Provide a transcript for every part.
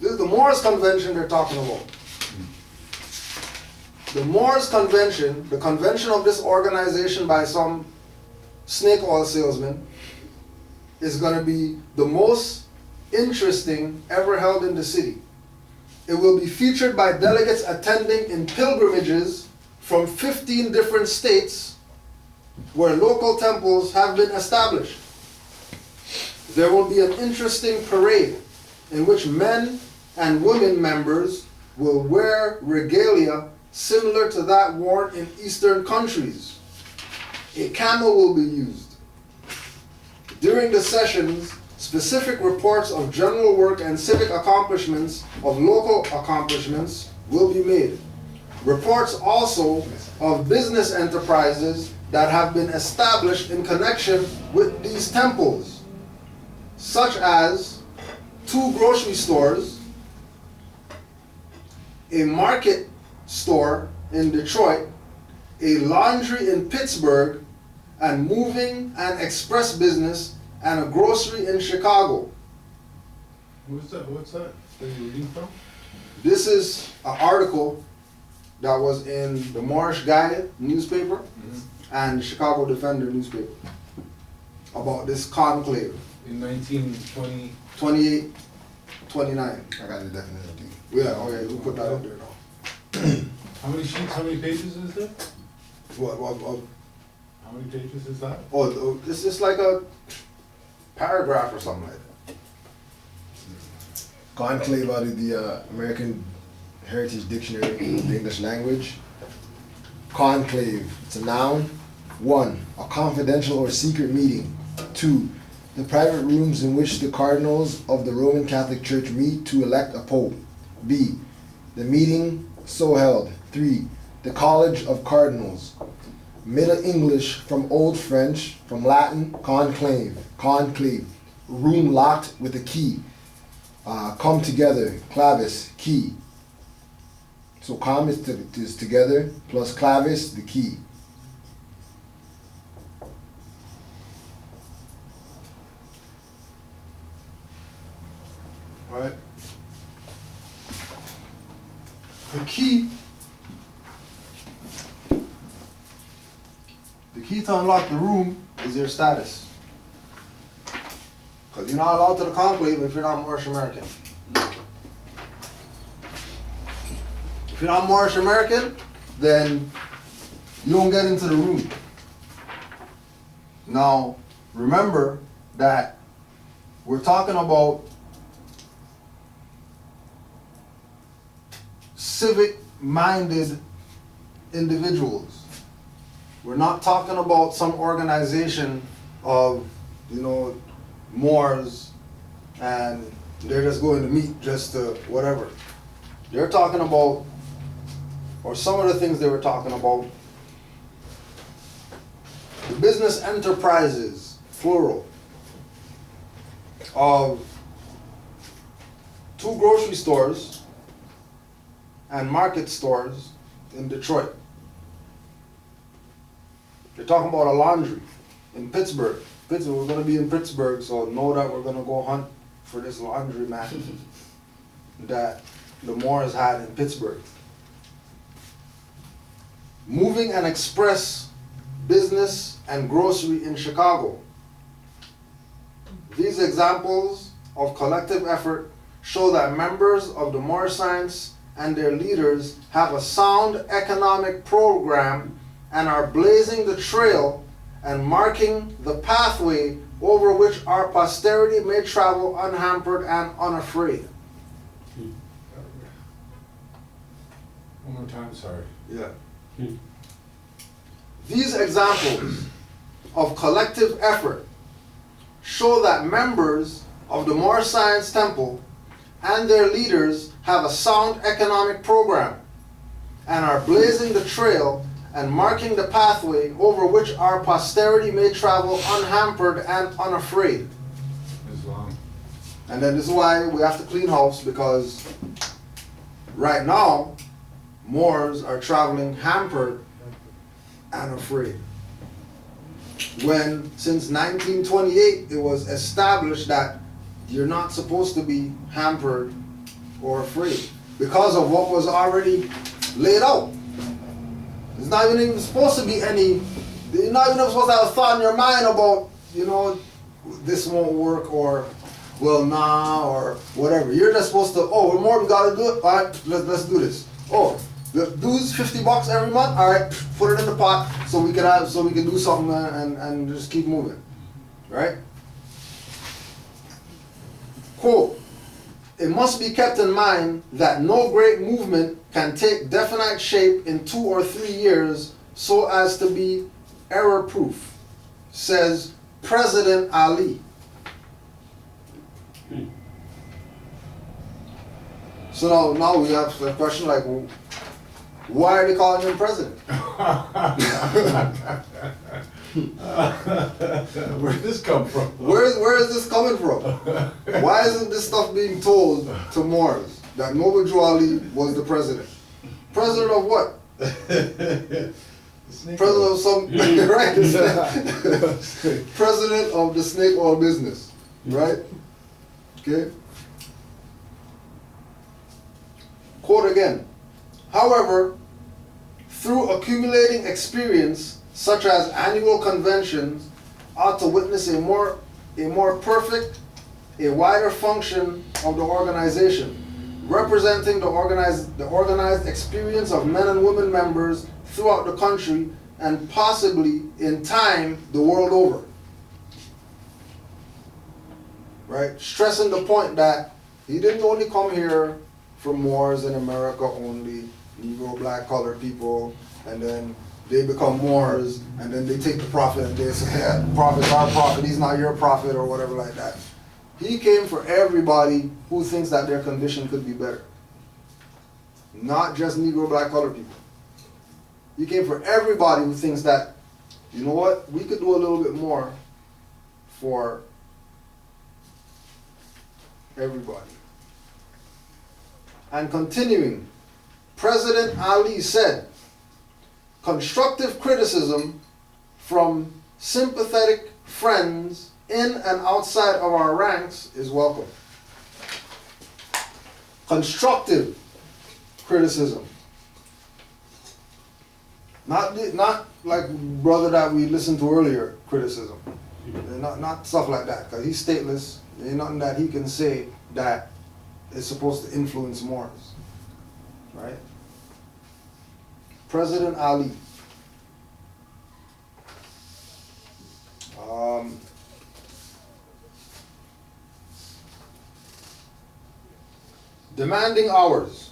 This is the Moors Convention they're talking about. The Moors Convention, the convention of this organization by some snake oil salesman, is going to be the most interesting ever held in the city. It will be featured by delegates attending in pilgrimages from 15 different states where local temples have been established. There will be an interesting parade in which men and women members will wear regalia similar to that worn in Eastern countries. A camel will be used. During the sessions, specific reports of general work and civic accomplishments of local accomplishments will be made. Reports also of business enterprises that have been established in connection with these temples, such as 2 grocery stores, a market store in Detroit, a laundry in Pittsburgh, and moving and express business and a grocery in Chicago. What's that you're reading from? This is an article that was in the Moorish Guide newspaper and the Chicago Defender newspaper about this conclave. In 1920. 28, 29. I got the definition. Yeah, oh yeah, we put that up there now. How many sheets, how many pages is there? What, How many pages is that? oh, this is like a paragraph or something like that. Conclave out of the American Heritage Dictionary, the English language. Conclave, it's a noun. 1, a confidential or secret meeting. 2, the private rooms in which the cardinals of the Roman Catholic Church meet to elect a pope. B, the meeting so held. 3, the College of Cardinals. Middle English from Old French, from Latin, conclave, room locked with a key. Come together, clavis, key. So com is together, plus clavis, the key. Right? The key to unlock the room is your status. Because you're not allowed to the conclave if you're not Moorish American. If you're not Moorish American, then you don't get into the room. Now, remember that we're talking about civic-minded individuals. We're not talking about some organization of, Moors, and they're just going to meet just to whatever. They're talking about, or some of the things they were talking about, the business enterprises, plural, of 2 grocery stores and market stores in Detroit. They're talking about a laundry in Pittsburgh. We're going to be in Pittsburgh, so know that we're going to go hunt for this laundry mat that the Moors had in Pittsburgh. Moving and express business and grocery in Chicago. These examples of collective effort show that members of the Moorish Science and their leaders have a sound economic program and are blazing the trail and marking the pathway over which our posterity may travel unhampered and unafraid. One more time, sorry. Yeah. These examples of collective effort show that members of the Moorish Science Temple and their leaders have a sound economic program and are blazing the trail and marking the pathway over which our posterity may travel unhampered and unafraid. Islam. And then this is why we have to clean house, because right now Moors are traveling hampered and afraid. When since 1928 it was established that you're not supposed to be hampered or afraid because of what was already laid out. It's not even supposed to be any, you're not even supposed to have a thought in your mind about, you know, this won't work or, well, nah, or whatever. You're just supposed to, oh, more we gotta do it, all right, let's do this. Oh, the dues $50 every month, all right, put it in the pot so we can do something and just keep moving, right? Quote, it must be kept in mind that no great movement can take definite shape in 2 or 3 years so as to be error-proof, says President Ali. So now we have the question like, why are they calling him president? Where did this come from? Where is this coming from? Why isn't this stuff being told to Moors that Noble Drew Ali was the president? President of what? President of some right? President of the snake oil business, right? Okay. Quote again. However, through accumulating experience, such as annual conventions, ought to witness a more perfect, a wider function of the organization, representing the organized experience of men and women members throughout the country and possibly in time the world over. Right? Stressing the point that he didn't only come here for Moors in America only, Negro, black, colored people, and then they become Moors, and then they take the prophet and they say, yeah, prophet's our prophet, he's not your prophet, or whatever like that. He came for everybody who thinks that their condition could be better. Not just Negro, black, colored people. He came for everybody who thinks that, you know what, we could do a little bit more for everybody. And continuing, President Ali said, constructive criticism from sympathetic friends in and outside of our ranks is welcome. Constructive criticism. Not like brother that we listened to earlier, criticism. Not stuff like that, because he's stateless. There's nothing that he can say that is supposed to influence Moors. Right? President Ali. Demanding hours.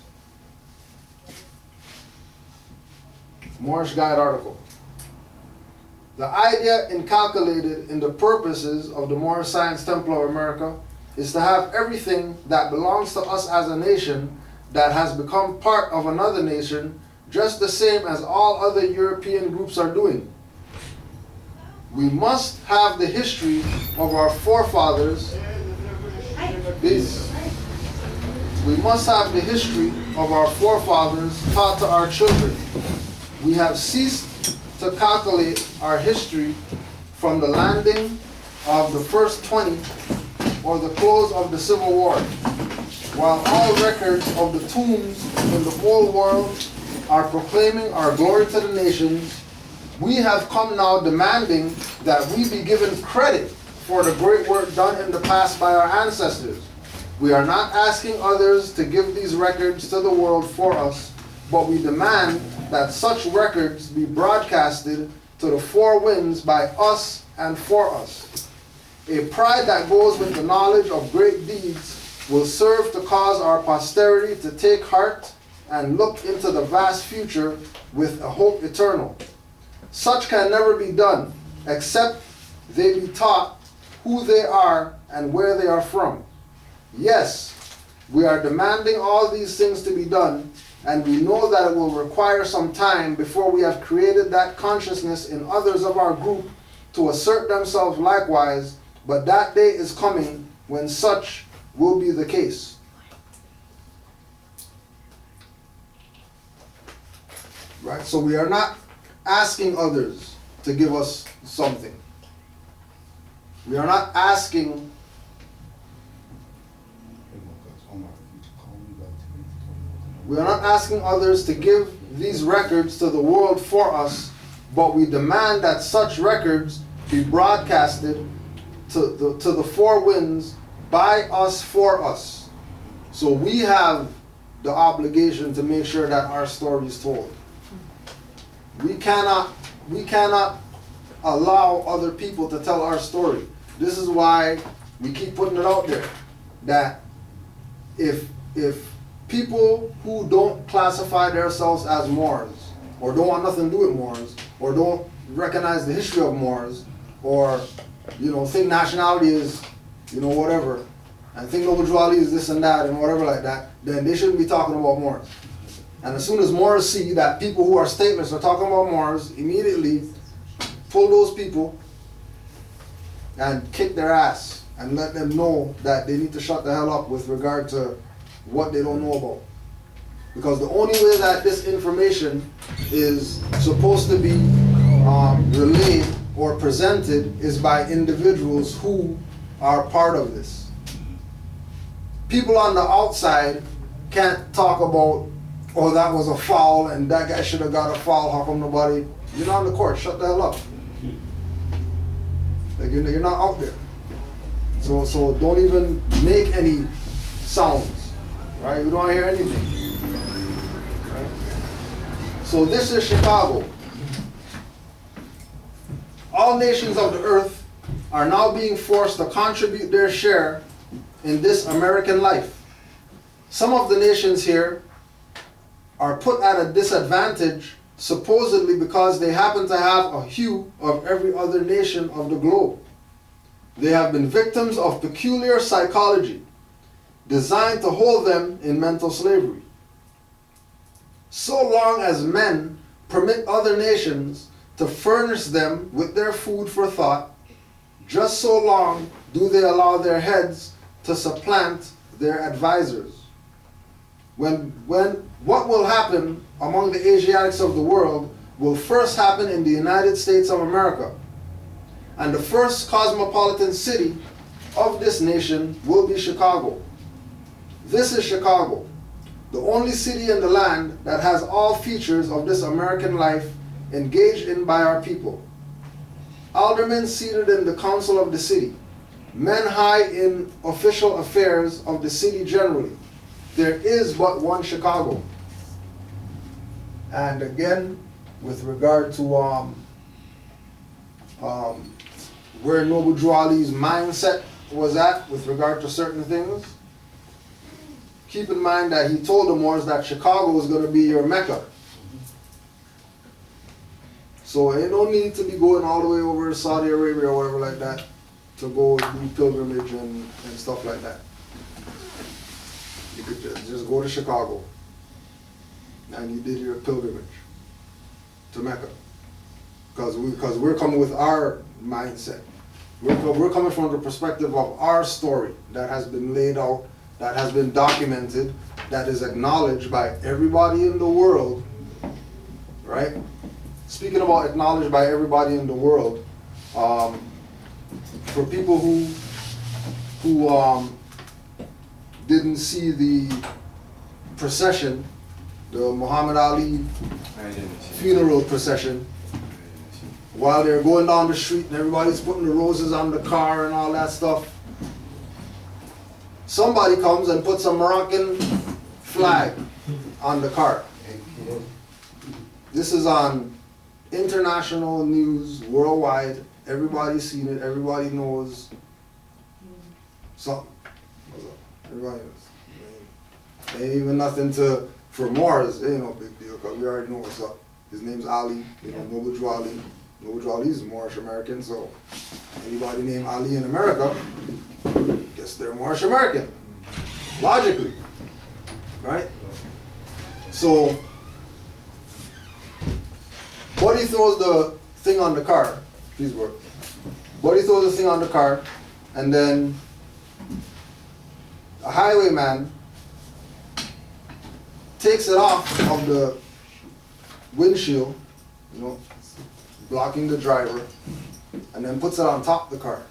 Moorish Guide article. The idea inculcated in the purposes of the Moorish Science Temple of America is to have everything that belongs to us as a nation that has become part of another nation just the same as all other European groups are doing. We must have the history of our forefathers. We must have the history of our forefathers taught to our children. We have ceased to calculate our history from the landing of the first 20 or the close of the Civil War. While all records of the tombs in the whole world are proclaiming our glory to the nations, we have come now demanding that we be given credit for the great work done in the past by our ancestors. We are not asking others to give these records to the world for us, but we demand that such records be broadcasted to the four winds by us and for us. A pride that goes with the knowledge of great deeds will serve to cause our posterity to take heart and look into the vast future with a hope eternal. Such can never be done except they be taught who they are and where they are from. Yes, we are demanding all these things to be done, and we know that it will require some time before we have created that consciousness in others of our group to assert themselves likewise, but that day is coming when such will be the case. Right? So we are not asking others to give us something. We are not asking. Omar, if you call me back. We are not asking others to give these records to the world for us, but we demand that such records be broadcasted to the four winds by us for us. So we have the obligation to make sure that our story is told. We cannot allow other people to tell our story. This is why we keep putting it out there, that if people who don't classify themselves as Moors, or don't want nothing to do with Moors, or don't recognize the history of Moors, or think nationality is whatever, and think Noble Juali is this and that and whatever like that, then they shouldn't be talking about Moors. And as soon as Moors see that people who are stateless are talking about Moors, immediately pull those people and kick their ass and let them know that they need to shut the hell up with regard to what they don't know about. Because the only way that this information is supposed to be relayed or presented is by individuals who are part of this. People on the outside can't talk about, oh, that was a foul and that guy should have got a foul, how come nobody? You're not on the court, shut the hell up. Like, you're not out there. So don't even make any sounds, right? We don't want to hear anything. Right? So this is Chicago. All nations of the earth are now being forced to contribute their share in this American life. Some of the nations here are put at a disadvantage supposedly because they happen to have a hue of every other nation of the globe. They have been victims of peculiar psychology designed to hold them in mental slavery. So long as men permit other nations to furnish them with their food for thought, just so long do they allow their heads to supplant their advisors. What will happen among the Asiatics of the world will first happen in the United States of America. And the first cosmopolitan city of this nation will be Chicago. This is Chicago, the only city in the land that has all features of this American life engaged in by our people. Aldermen seated in the council of the city, men high in official affairs of the city generally. There is but one Chicago. And again, with regard to where Noble Juali's mindset was at with regard to certain things, keep in mind that he told the Moors that Chicago was going to be your Mecca. So ain't no need to be going all the way over to Saudi Arabia or whatever like that to go do pilgrimage and stuff like that. You could just go to Chicago and you did your pilgrimage to Mecca. Because we're coming with our mindset. We're coming from the perspective of our story that has been laid out, that has been documented, that is acknowledged by everybody in the world, right? Speaking about acknowledged by everybody in the world, for people who didn't see the procession, the Muhammad Ali funeral procession, while they're going down the street and everybody's putting the roses on the car and all that stuff, somebody comes and puts a Moroccan flag on the car. This is on international news worldwide. Everybody's seen it. Everybody knows something. Everybody knows. Ain't even nothing for Moors. Ain't no big deal because we already know what's up. His name's Ali. Noble Juali. Noble Juali is Moorish American, so anybody named Ali in America, guess they're Moorish American. Logically. Right? So, Buddy throws the thing on the car. Please work. Buddy throws the thing on the car, and then a highwayman takes it off of the windshield, blocking the driver, and then puts it on top of the car.